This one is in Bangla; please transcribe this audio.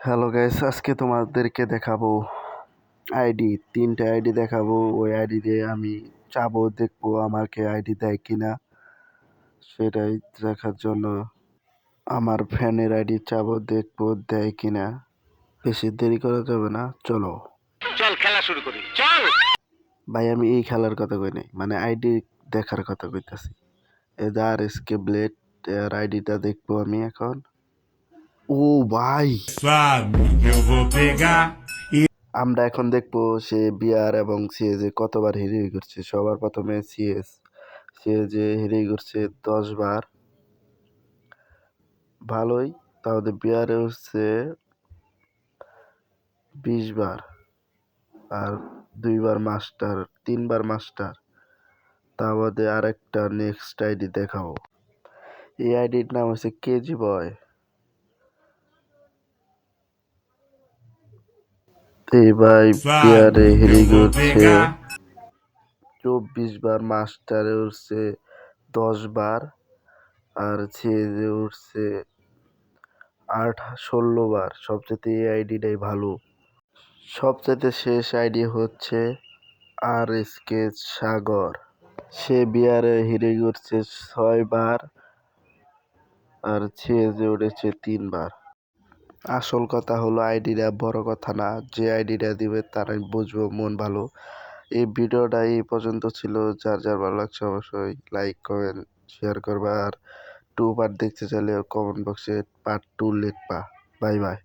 হ্যালো গাইস, আজকে তোমাদেরকে দেখাবো আইডি। 3টে আইডি দেখাবো। ওই আইডি দিয়ে আমি চাবো, দেখবো আমাকে আইডি দেয় কিনা। সেটাই দেখার জন্য আমার ফ্যানের আইডি চাবো, দেখবো দেয় কিনা। বেশি দেরি করা যাবে না, চলো চল খেলা শুরু করি, চল। ভাই। আমি এই খেলার কথা কই নাই, মানে আইডি দেখার কথা কইতাছি। এদার এসকে ব্লেড এর আইডিটা দেখবো আমি এখন। ও ভাই, Suave, eu vou pegar. আমরা এখন দেখবো সে বিআর এবং সিএজে কতবার হিরোই করছে। সবার প্রথমে সিএজে হিরোই করছে 10 বার, ভালোই। তাহলে বিআরে হচ্ছে 20 বার, আর 2বার মাস্টার, 3বার মাস্টার। তা বাদে আরেকটা নেক্সট আইডি দেখাবো। এই আইডির নাম হচ্ছে কেজি বয়। এই ভাই বিআরে Suave, হিরোই eu vou করছে pegar. 24 বার, মাস্টারে উঠছে 10 বার, আর সিএজে উঠছে 16 বার। সবচেয়ে এই আইডিটাই ভালো। সবচেয়ে শেষ আইডি হচ্ছে আর এসকে সাগর। সে বিয়ারে হিরে উঠছে 6 বার, আর ছেজে উঠেছে 3 বার। আসল কথা হলো আইডিটা বড় কথা না, যে আইডিটা দিবে তারাই বুঝবো মন ভালো। এই ভিডিওটা এই পর্যন্ত ছিল। যার যার ভালো লাগছে অবশ্যই লাইক কমেন্ট শেয়ার করবা, আর 2 পার্ট দেখতে চাইলে কমেন্ট বক্সে পার্ট 2 লিখবা। Bye bye.